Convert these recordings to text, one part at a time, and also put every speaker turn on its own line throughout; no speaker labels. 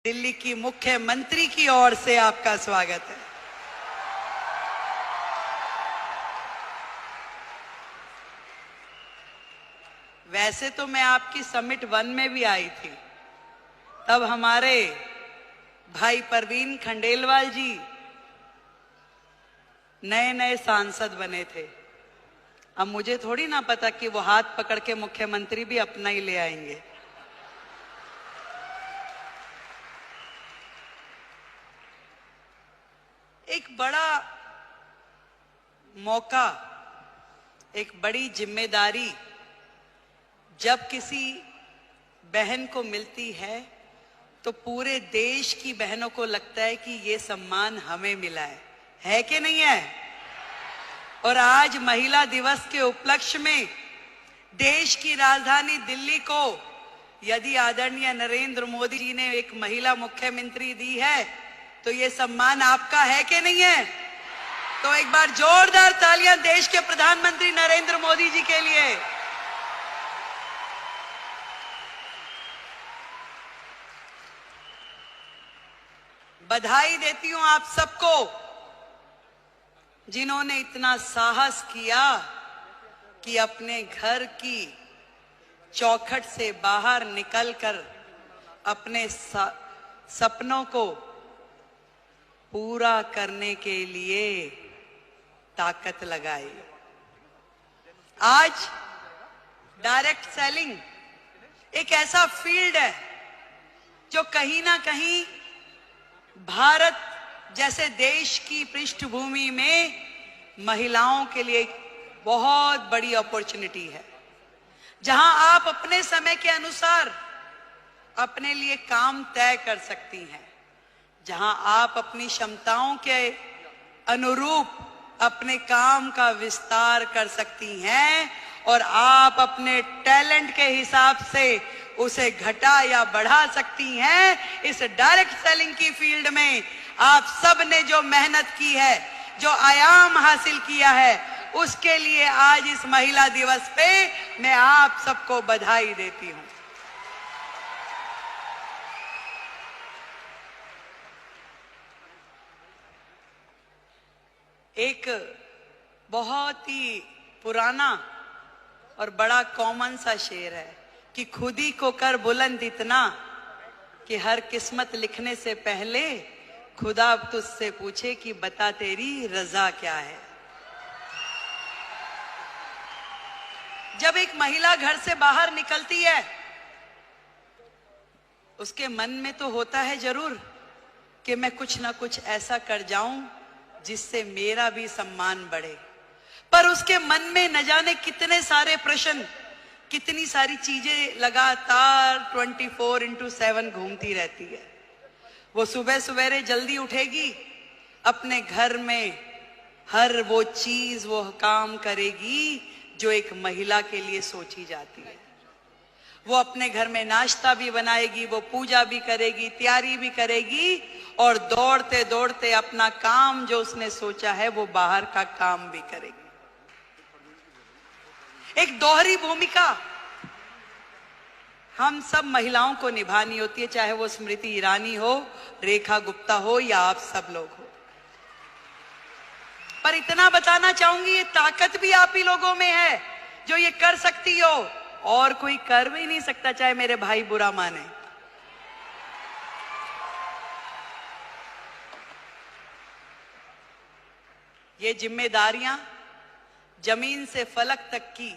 दिल्ली की मुख्यमंत्री की ओर से आपका स्वागत है। वैसे तो मैं आपकी समिट 1 में भी आई थी, तब हमारे भाई परवीन खंडेलवाल जी नए नए सांसद बने थे। अब मुझे थोड़ी ना पता कि वो हाथ पकड़ के मुख्यमंत्री भी अपना ही ले आएंगे। एक बड़ा मौका, एक बड़ी जिम्मेदारी जब किसी बहन को मिलती है तो पूरे देश की बहनों को लगता है कि ये सम्मान हमें मिला है कि नहीं है? और आज महिला दिवस के उपलक्ष्य में देश की राजधानी दिल्ली को यदि आदरणीय नरेंद्र मोदी जी ने एक महिला मुख्यमंत्री दी है तो ये सम्मान आपका है कि नहीं है? तो एक बार जोरदार तालियां देश के प्रधानमंत्री नरेंद्र मोदी जी के लिए। बधाई देती हूं आप सबको जिन्होंने इतना साहस किया कि अपने घर की चौखट से बाहर निकलकर अपने सपनों को पूरा करने के लिए ताकत लगाई। आज डायरेक्ट सेलिंग एक ऐसा फील्ड है जो कहीं ना कहीं भारत जैसे देश की पृष्ठभूमि में महिलाओं के लिए एक बहुत बड़ी अपॉर्चुनिटी है, जहां आप अपने समय के अनुसार अपने लिए काम तय कर सकती हैं, जहां आप अपनी क्षमताओं के अनुरूप अपने काम का विस्तार कर सकती हैं और आप अपने टैलेंट के हिसाब से उसे घटा या बढ़ा सकती हैं। इस डायरेक्ट सेलिंग की फील्ड में आप सब ने जो मेहनत की है, जो आयाम हासिल किया है, उसके लिए आज इस महिला दिवस पे मैं आप सबको बधाई देती हूं। एक बहुत ही पुराना और बड़ा कॉमन सा शेर है कि खुद ही को कर बुलंद इतना कि हर किस्मत लिखने से पहले खुदा तुझसे पूछे कि बता तेरी रजा क्या है। जब एक महिला घर से बाहर निकलती है उसके मन में तो होता है जरूर कि मैं कुछ ना कुछ ऐसा कर जाऊं जिससे मेरा भी सम्मान बढ़े, पर उसके मन में न जाने कितने सारे प्रश्न, कितनी सारी चीजें लगातार 24/7 घूमती रहती है। वो सुबह सवेरे जल्दी उठेगी, अपने घर में हर वो चीज वो काम करेगी जो एक महिला के लिए सोची जाती है। वो अपने घर में नाश्ता भी बनाएगी, वो पूजा भी करेगी, तैयारी भी करेगी और दौड़ते दौड़ते अपना काम जो उसने सोचा है वो बाहर का काम भी करेगी। एक दोहरी भूमिका हम सब महिलाओं को निभानी होती है, चाहे वो स्मृति ईरानी हो, रेखा गुप्ता हो या आप सब लोग हो। पर इतना बताना चाहूंगी, ये ताकत भी आप ही लोगों में है जो ये कर सकती हो, और कोई कर भी नहीं सकता, चाहे मेरे भाई बुरा माने। ये जिम्मेदारियां जमीन से फलक तक की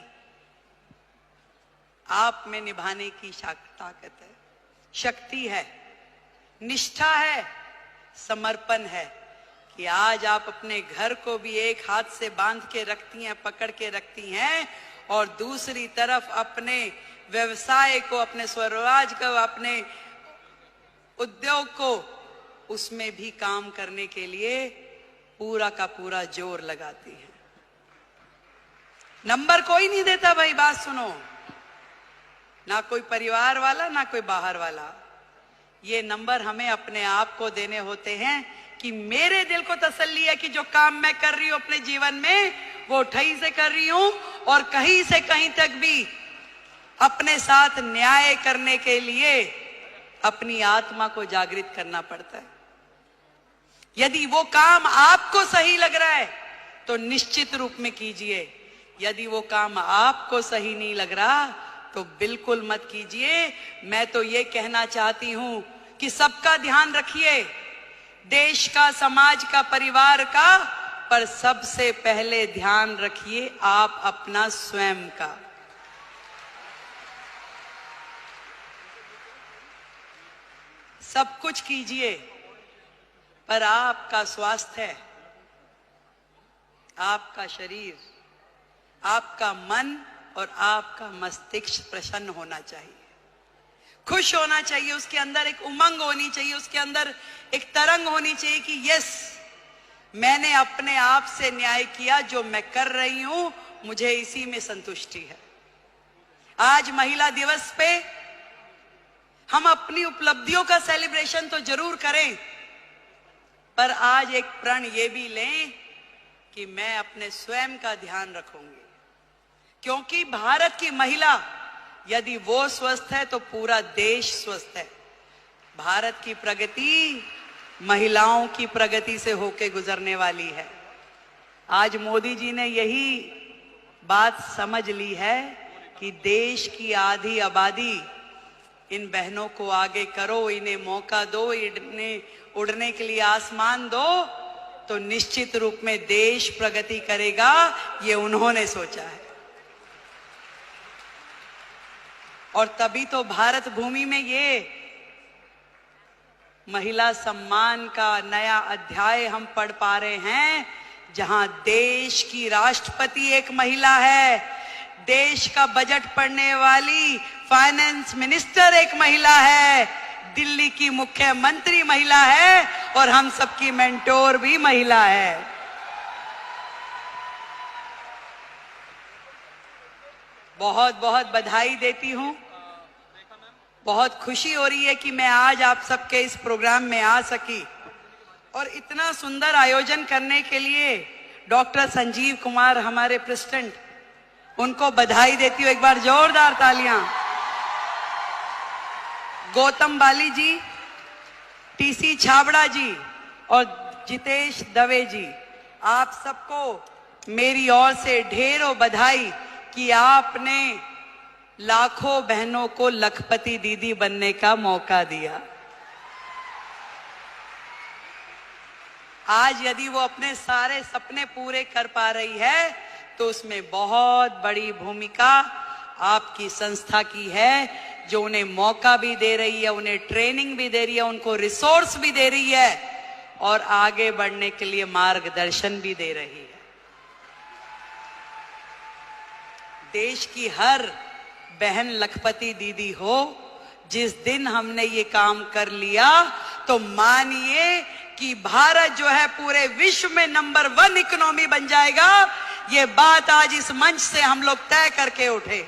आप में निभाने की ताकत है, शक्ति है, निष्ठा है, समर्पण है कि आज आप अपने घर को भी एक हाथ से बांध के रखती हैं, पकड़ के रखती हैं, और दूसरी तरफ अपने व्यवसाय को, अपने स्वरोजगार को, अपने उद्योग को, उसमें भी काम करने के लिए पूरा का पूरा जोर लगाती है। नंबर कोई नहीं देता भाई, बात सुनो, ना कोई परिवार वाला ना कोई बाहर वाला। ये नंबर हमें अपने आप को देने होते हैं कि मेरे दिल को तसल्ली है कि जो काम मैं कर रही हूं अपने जीवन में वो ठही से कर रही हूं और कहीं से कहीं तक भी अपने साथ न्याय करने के लिए अपनी आत्मा को जागृत करना पड़ता है। यदि वो काम आपको सही लग रहा है तो निश्चित रूप में कीजिए, यदि वो काम आपको सही नहीं लग रहा तो बिल्कुल मत कीजिए। मैं तो ये कहना चाहती हूं कि सबका ध्यान रखिए, देश का, समाज का, परिवार का, पर सबसे पहले ध्यान रखिए आप अपना स्वयं का। सब कुछ कीजिए पर आपका स्वास्थ्य है, आपका शरीर, आपका मन और आपका मस्तिष्क प्रसन्न होना चाहिए, खुश होना चाहिए, उसके अंदर एक उमंग होनी चाहिए, उसके अंदर एक तरंग होनी चाहिए कि यस, मैंने अपने आप से न्याय किया, जो मैं कर रही हूं मुझे इसी में संतुष्टि है। आज महिला दिवस पे हम अपनी उपलब्धियों का सेलिब्रेशन तो जरूर करें, पर आज एक प्रण ये भी लें कि मैं अपने स्वयं का ध्यान रखूंगी, क्योंकि भारत की महिला यदि वो स्वस्थ है तो पूरा देश स्वस्थ है। भारत की प्रगति महिलाओं की प्रगति से होके गुजरने वाली है। आज मोदी जी ने यही बात समझ ली है कि देश की आधी आबादी, इन बहनों को आगे करो, इन्हें मौका दो, इन्हें उड़ने के लिए आसमान दो, तो निश्चित रूप में देश प्रगति करेगा। ये उन्होंने सोचा है और तभी तो भारत भूमि में ये महिला सम्मान का नया अध्याय हम पढ़ पा रहे हैं, जहां देश की राष्ट्रपति एक महिला है, देश का बजट पढ़ने वाली फाइनेंस मिनिस्टर एक महिला है, दिल्ली की मुख्यमंत्री महिला है और हम सबकी मेंटोर भी महिला है। बहुत बहुत बधाई देती हूं, बहुत खुशी हो रही है कि मैं आज आप सबके इस प्रोग्राम में आ सकी और इतना सुंदर आयोजन करने के लिए डॉक्टर संजीव कुमार हमारे प्रेसिडेंट, उनको बधाई देती हूं। एक बार जोरदार तालियां। गौतम बाली जी, टीसी छाबड़ा जी और जितेश दवे जी, आप सबको मेरी ओर से ढेरों बधाई कि आपने लाखों बहनों को लखपति दीदी बनने का मौका दिया। आज यदि वो अपने सारे सपने पूरे कर पा रही है तो उसमें बहुत बड़ी भूमिका आपकी संस्था की है, जो उन्हें मौका भी दे रही है, उन्हें ट्रेनिंग भी दे रही है, उनको रिसोर्स भी दे रही है और आगे बढ़ने के लिए मार्गदर्शन भी दे रही है। देश की हर बहन लखपति दीदी हो। जिस दिन हमने ये काम कर लिया तो मानिए कि भारत जो है पूरे विश्व में नंबर 1 इकोनॉमी बन जाएगा। ये बात आज इस मंच से हम लोग तय करके उठे।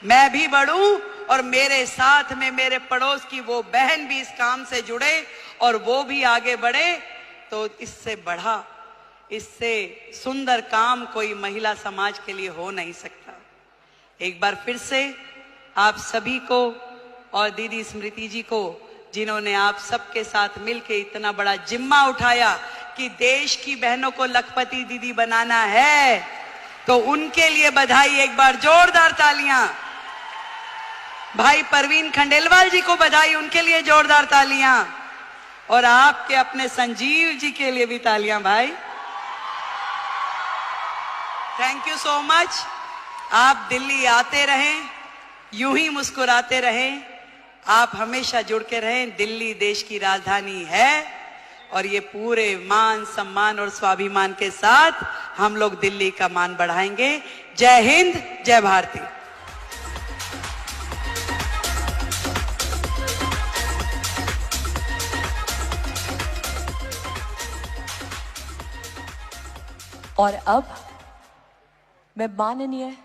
मैं भी बढ़ूं और मेरे साथ में मेरे पड़ोस की वो बहन भी इस काम से जुड़े और वो भी आगे बढ़े, तो इससे बढ़ा, इससे सुंदर काम कोई महिला समाज के लिए हो नहीं सकता। एक बार फिर से आप सभी को और दीदी स्मृति जी को, जिन्होंने आप सबके साथ मिलकर इतना बड़ा जिम्मा उठाया कि देश की बहनों को लखपति दीदी बनाना है, तो उनके लिए बधाई। एक बार जोरदार तालियां। भाई परवीन खंडेलवाल जी को बधाई, उनके लिए जोरदार तालियां। और आपके अपने संजीव जी के लिए भी तालियां भाई। Thank you so much. आप दिल्ली आते रहें, यूं ही मुस्कुराते रहें, आप हमेशा जुड़ के रहें। दिल्ली देश की राजधानी है और ये पूरे मान सम्मान और स्वाभिमान के साथ हम लोग दिल्ली का मान बढ़ाएंगे। जय हिंद, जय भारती।
और अब मैं माननीय